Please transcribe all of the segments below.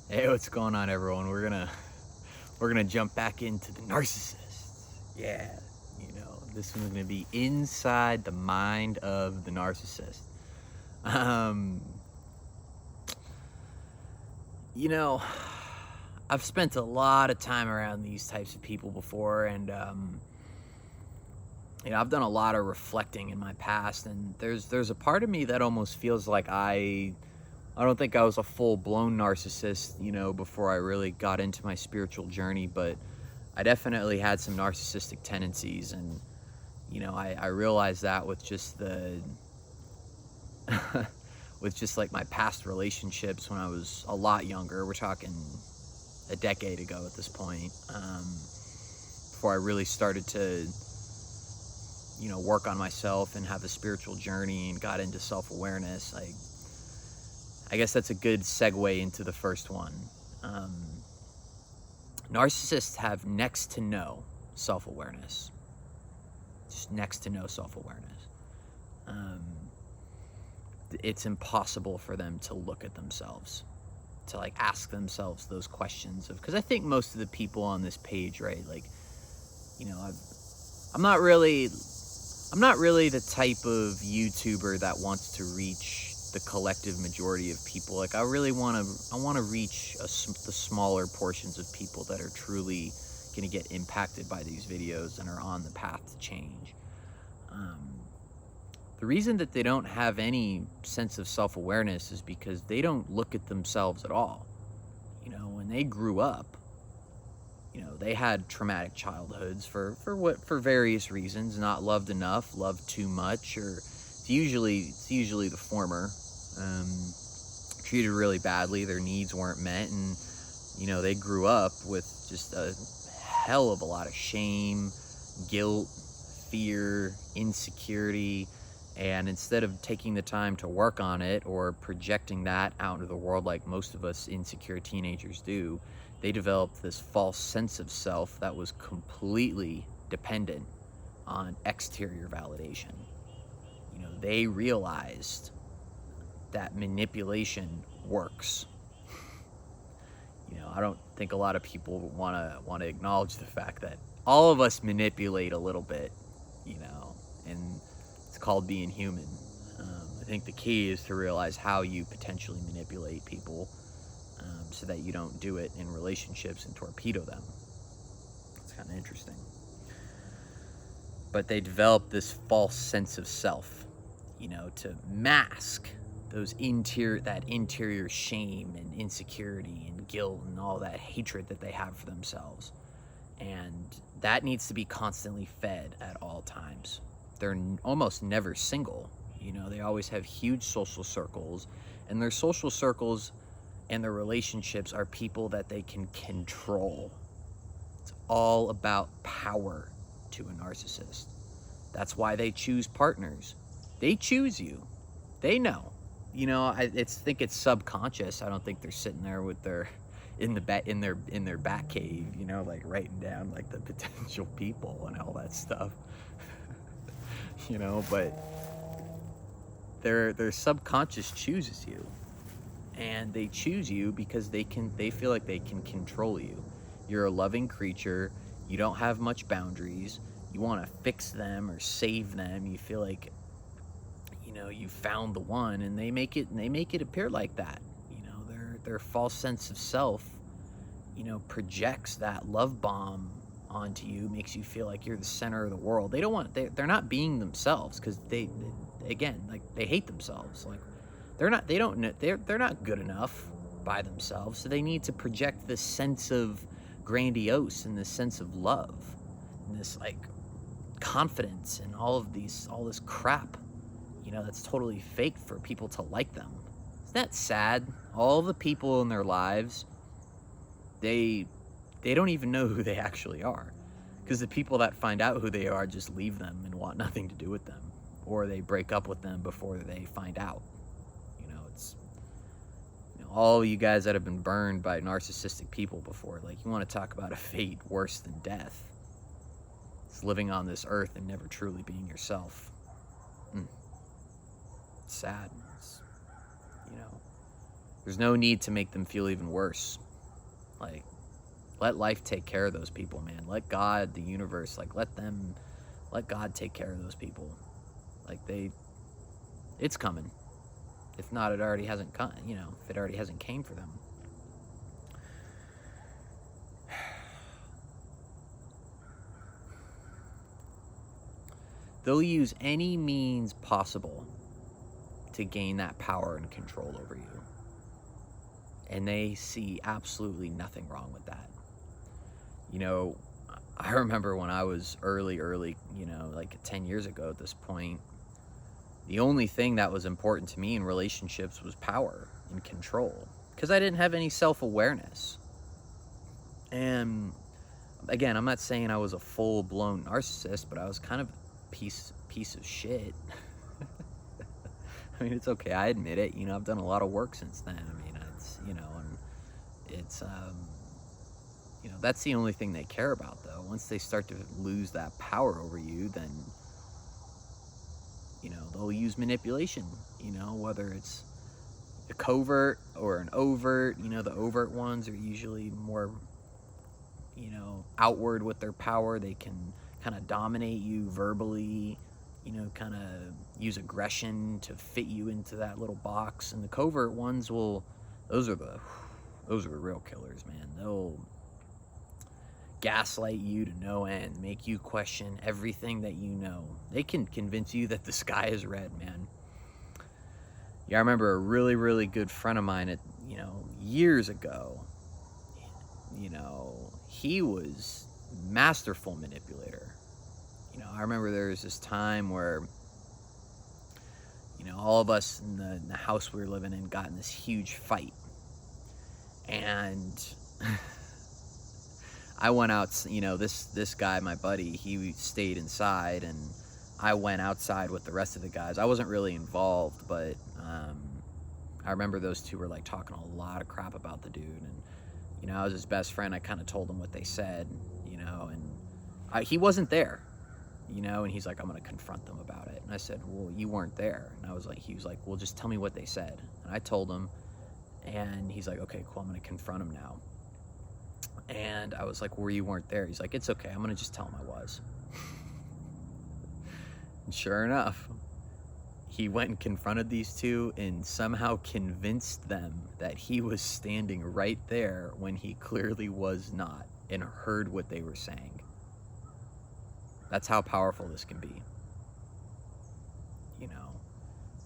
Hey, what's going on, everyone? We're gonna jump back into the narcissist. Yeah, this one's gonna be inside the mind of the narcissist. Um, you know, I've spent a lot of time around these types of people before, and I've done a lot of reflecting in my past, and there's a part of me that almost feels like I don't think I was a full-blown narcissist, before I really got into my spiritual journey, but I definitely had some narcissistic tendencies, and I realized that with just the with just like my past relationships when I was a lot younger. We're talking a decade ago at this point, before I really started to work on myself and have a spiritual journey and got into self-awareness. I guess that's a good segue into the first one. Um, Narcissists have next to no self-awareness. Just next to no self-awareness. It's impossible for them to look at themselves, to ask themselves those questions of, because I think most of the people on this page, right, I'm not really the type of YouTuber that wants to reach the collective majority of people. I want to reach the smaller portions of people that are truly going to get impacted by these videos and are on the path to change. The reason that they don't have any sense of self-awareness is because they don't look at themselves at all. When they grew up, they had traumatic childhoods for various reasons. Not loved enough, loved too much, or it's usually the former. Treated really badly, their needs weren't met, and they grew up with just a hell of a lot of shame, guilt, fear, insecurity, and instead of taking the time to work on it or projecting that out into the world like most of us insecure teenagers do, they developed this false sense of self that was completely dependent on exterior validation. They realized that manipulation works. I don't think a lot of people want to acknowledge the fact that all of us manipulate a little bit, and it's called being human. I think the key is to realize how you potentially manipulate people, so that you don't do it in relationships and torpedo them. It's kind of interesting. But they develop this false sense of self, to mask that interior shame and insecurity and guilt and all that hatred that they have for themselves. And that needs to be constantly fed at all times. They're almost never single. They always have huge social circles, and their social circles and their relationships are people that they can control. It's all about power to a narcissist. That's why they choose partners. They choose you. They know. I think it's subconscious. I don't think they're sitting there with in their back cave, writing down the potential people and all that stuff. But their subconscious chooses you, and they choose you because they feel like they can control you. You're a loving creature. You don't have much boundaries. You want to fix them or save them. You feel like you found the one, and they make it appear like that. Their false sense of self projects that love bomb onto you, makes you feel like you're the center of the world. They're not being themselves, because they hate themselves. They're not good enough by themselves, so they need to project this sense of grandiose and this sense of love and this confidence and all this crap, that's totally fake for people to like them. Isn't that sad? All the people in their lives, they don't even know who they actually are, because the people that find out who they are just leave them and want nothing to do with them, or they break up with them before they find out. It's all you guys that have been burned by narcissistic people before, you want to talk about a fate worse than death. It's living on this earth and never truly being yourself. It's sad. There's no need to make them feel even worse. Like, let life take care of those people, man. Let God, the universe, like, let God take care of those people. Like, it's coming. If not, it already hasn't come, if it already hasn't came for them. They'll use any means possible to gain that power and control over you. And they see absolutely nothing wrong with that. I remember when I was early, like 10 years ago at this point, the only thing that was important to me in relationships was power and control, because I didn't have any self-awareness. And again, I'm not saying I was a full-blown narcissist, but I was kind of a piece of shit. I mean, it's okay. I admit it. I've done a lot of work since then. I mean, it's, and it's, that's the only thing they care about, though. Once they start to lose that power over you, then, they'll use manipulation, whether it's a covert or an overt. The overt ones are usually more, outward with their power. They can kind of dominate you verbally, kind of use aggression to fit you into that little box. And the covert ones those are the real killers, man. They'll gaslight you to no end, make you question everything that you know. They can convince you that the sky is red, man. Yeah, I remember a really, really good friend of mine years ago, he was masterful manipulator. I remember there was this time where, all of us in the house we were living in got in this huge fight. And I went out, this guy, my buddy, he stayed inside, and I went outside with the rest of the guys. I wasn't really involved, but I remember those two were like talking a lot of crap about the dude. And, I was his best friend. I kind of told him what they said, and he wasn't there, and he's like, I'm going to confront them about it. And I said, well, you weren't there. And he was like, well, just tell me what they said. And I told him, and he's like, okay, cool, I'm going to confront him now. And I was like, well, you weren't there. He's like, it's okay, I'm going to just tell him I was. And sure enough, he went and confronted these two and somehow convinced them that he was standing right there when he clearly was not, and heard what they were saying. That's how powerful this can be.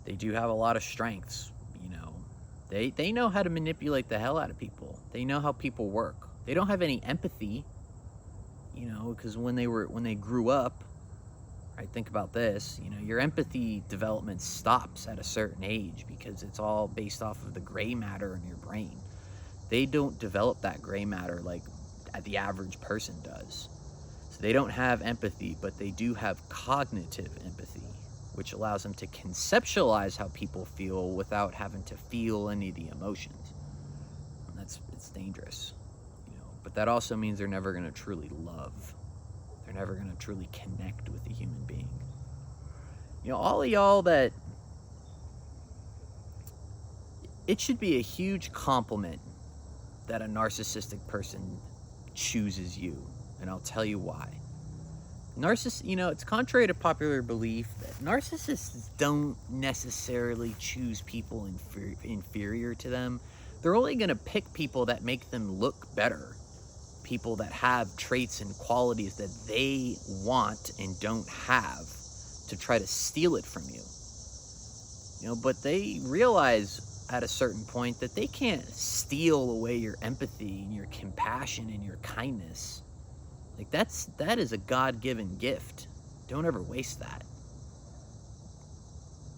They do have a lot of strengths. They know how to manipulate the hell out of people. They know how people work. They don't have any empathy, because when they grew up, right? Think about this, your empathy development stops at a certain age, because it's all based off of the gray matter in your brain. They don't develop that gray matter like the average person does. So they don't have empathy, but they do have cognitive empathy, which allows them to conceptualize how people feel without having to feel any of the emotions. And it's dangerous. But that also means they're never going to truly love. They're never going to truly connect with a human being. All of y'all that... It should be a huge compliment that a narcissistic person chooses you. And I'll tell you why. It's contrary to popular belief that narcissists don't necessarily choose people inferior to them. They're only going to pick people that make them look better. People that have traits and qualities that they want and don't have, to try to steal it from you. But they realize at a certain point that they can't steal away your empathy and your compassion and your kindness. Like, that is a God-given gift. Don't ever waste that.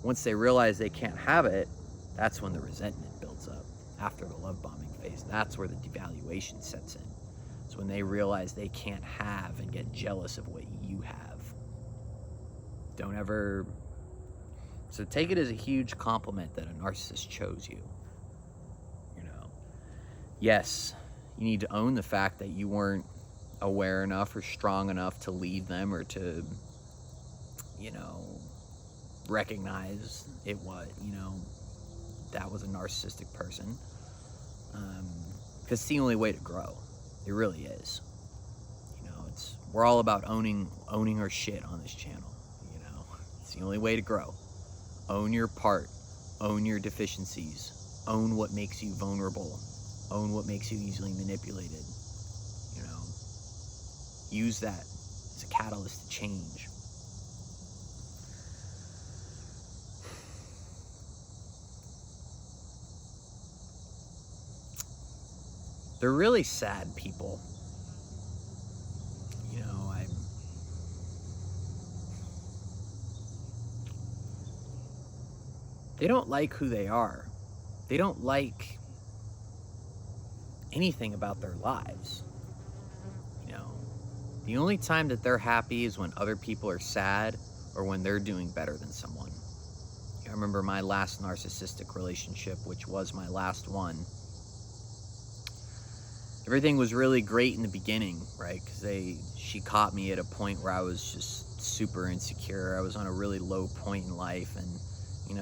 Once they realize they can't have it, that's when the resentment builds up. After the love bombing phase, that's where the devaluation sets in. It's when they realize they can't have and get jealous of what you have. Don't ever... So take it as a huge compliment that a narcissist chose you. Yes, you need to own the fact that you weren't aware enough or strong enough to lead them, or to, recognize that was a narcissistic person. Because it's the only way to grow. It really is. We're all about owning our shit on this channel. It's the only way to grow. Own your part. Own your deficiencies. Own what makes you vulnerable. Own what makes you easily manipulated. Use that as a catalyst to change. They're really sad people. They don't like who they are. They don't like anything about their lives. The only time that they're happy is when other people are sad or when they're doing better than someone. I remember my last narcissistic relationship, which was my last one. Everything was really great in the beginning, right? Because she caught me at a point where I was just super insecure. I was on a really low point in life, and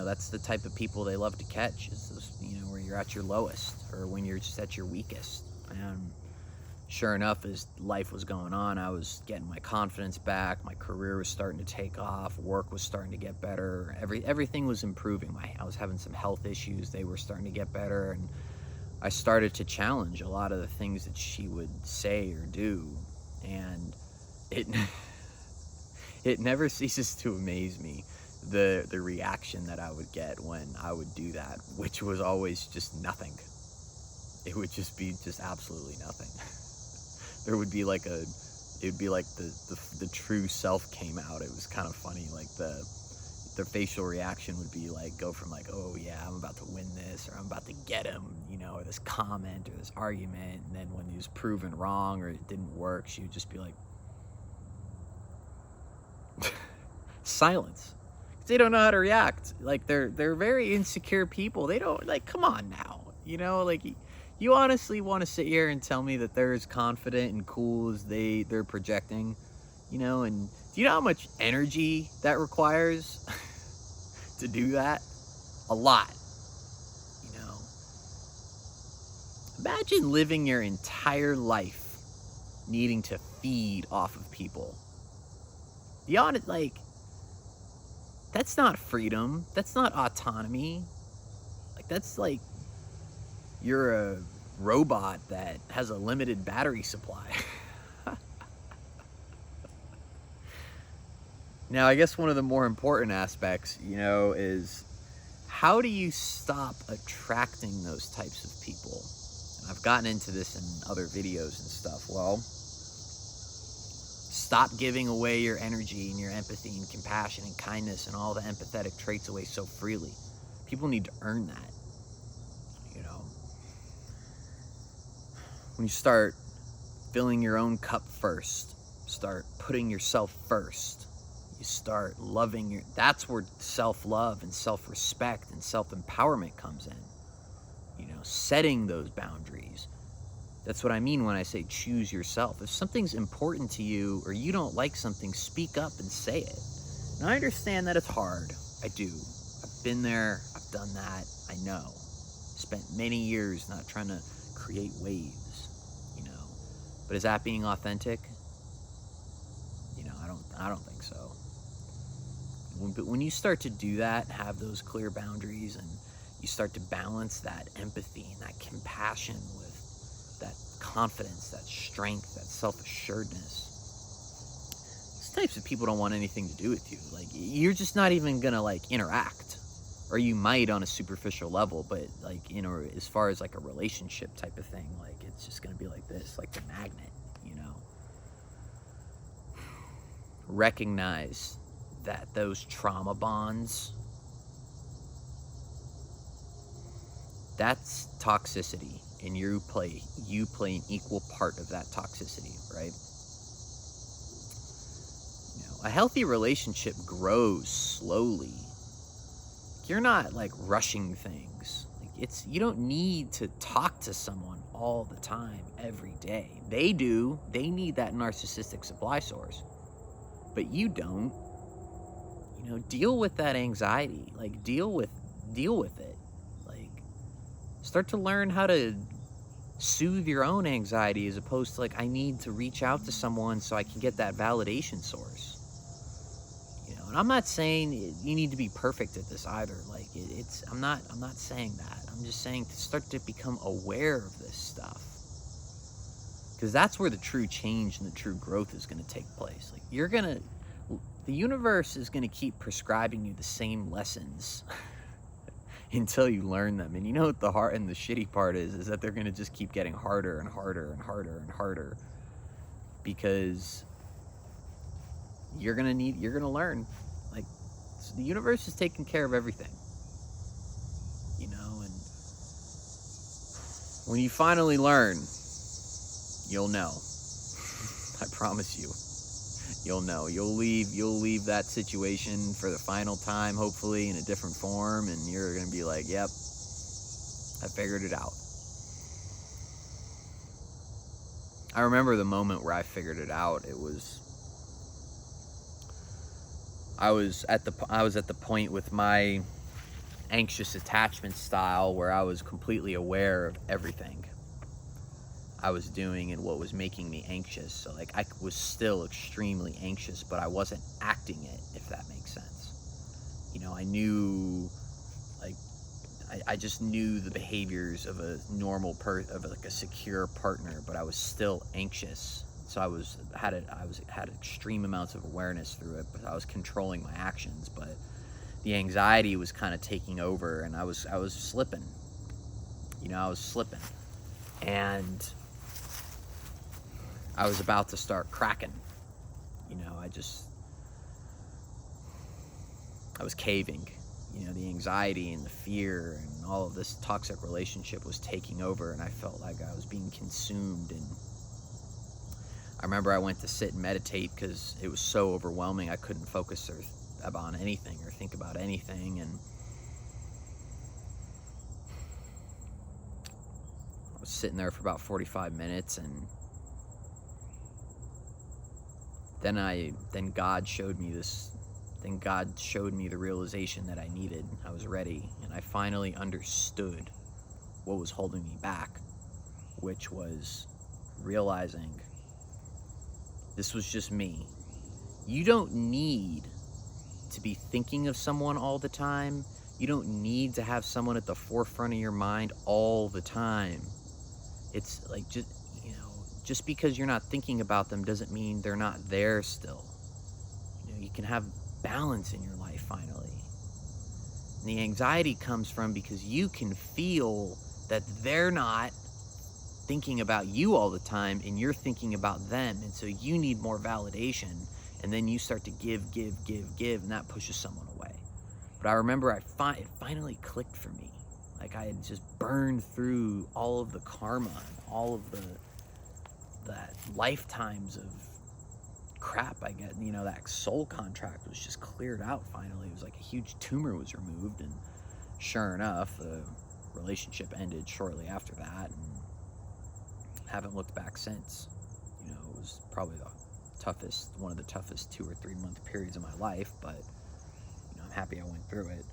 that's the type of people they love to catch, is those, where you're at your lowest or when you're just at your weakest. And sure enough, as life was going on, I was getting my confidence back. My career was starting to take off. Work was starting to get better. Everything was improving. I was having some health issues. They were starting to get better, and I started to challenge a lot of the things that she would say or do, and it never ceases to amaze me the reaction that I would get when I would do that, which was always just nothing. It would just be just absolutely nothing. There would be like it would be like the true self came out. It was kind of funny, like their facial reaction would be like, go from like, oh yeah, I'm about to win this, or I'm about to get him, or this comment or this argument, and then when he was proven wrong or it didn't work, she would just be like silence. They don't know how to react. Like they're very insecure people. They don't, like, come on now, like you honestly want to sit here and tell me that they're as confident and cool as they're projecting, and do you know how much energy that requires to do that? A lot. Imagine living your entire life needing to feed off of people. That's not freedom. That's not autonomy. That's like you're a robot that has a limited battery supply. Now, I guess one of the more important aspects, is how do you stop attracting those types of people? And I've gotten into this in other videos and stuff. Well, stop giving away your energy and your empathy and compassion and kindness and all the empathetic traits away so freely. People need to earn that. When you start filling your own cup first, start putting yourself first, you start loving that's where self-love and self-respect and self-empowerment comes in. Setting those boundaries. That's what I mean when I say choose yourself. If something's important to you or you don't like something, speak up and say it. And I understand that it's hard. I do. I've been there. I've done that. I know. Spent many years not trying to create waves, But is that being authentic? I don't think so. But when you start to do that, have those clear boundaries, and you start to balance that empathy and that compassion with that confidence, that strength, that self-assuredness, these types of people don't want anything to do with you. Like, you're just not even gonna interact, or you might on a superficial level, but as far as a relationship type of thing, it's just gonna be like this, like the magnet. Recognize that those trauma bonds, that's toxicity, and you play an equal part of that toxicity, right? A healthy relationship grows slowly. You're not rushing things. You don't need to talk to someone all the time, every day. They do. They need that narcissistic supply source, but you don't. Deal with that anxiety. Deal with it. Start to learn how to soothe your own anxiety, as opposed to like, I need to reach out to someone so I can get that validation source. And I'm not saying you need to be perfect at this either. Like I'm not saying that. I'm just saying to start to become aware of this stuff. Because that's where the true change and the true growth is going to take place. Like the universe is going to keep prescribing you the same lessons until you learn them. And you know what the hard and the shitty part is that they're going to just keep getting harder and harder and harder and harder, because you're going to learn. Like, so the universe is taking care of everything, and when you finally learn, you'll know. I promise you. You'll know. You'll leave that situation for the final time, hopefully in a different form, and you're going to be like, yep, I figured it out. I remember the moment where I figured it out. I was at the point with my anxious attachment style where I was completely aware of everything I was doing and what was making me anxious. So like I was still extremely anxious, but I wasn't acting it, if that makes sense. I knew, like, I just knew the behaviors of a normal of like a secure partner, but I was still anxious. So I had extreme amounts of awareness through it, but I was controlling my actions. But the anxiety was kind of taking over, and I was slipping. I was slipping, and I was about to start cracking. I was caving. The anxiety and the fear and all of this toxic relationship was taking over, and I felt like I was being consumed. And I remember I went to sit and meditate because it was so overwhelming. I couldn't focus on anything or think about anything. And I was sitting there for about 45 minutes, and then God showed me this. Then God showed me the realization that I needed. I was ready, and I finally understood what was holding me back, which was realizing this was just me. You don't need to be thinking of someone all the time. You don't need to have someone at the forefront of your mind all the time. It's like just because you're not thinking about them doesn't mean they're not there still. You can have balance in your life finally. And the anxiety comes from because you can feel that they're not thinking about you all the time, and you're thinking about them, and so you need more validation, and then you start to give, and that pushes someone away. But I remember it finally clicked for me. Like I had just burned through all of the karma and all of that lifetimes of crap I get. That soul contract was just cleared out finally. It was like a huge tumor was removed, and sure enough, the relationship ended shortly after that, and haven't looked back since. It was probably one of the toughest 2 or 3 month periods of my life, but I'm happy I went through it.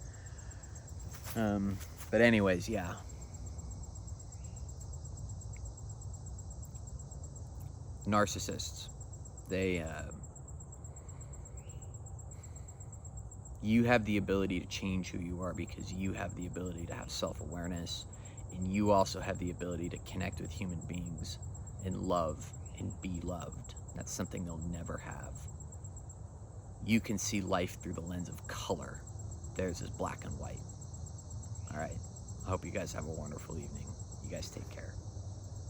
But anyways, yeah. Narcissists. You have the ability to change who you are because you have the ability to have self-awareness, and you also have the ability to connect with human beings and love and be loved. That's something they'll never have. You can see life through the lens of color. Theirs is black and white. All right. I hope you guys have a wonderful evening. You guys take care.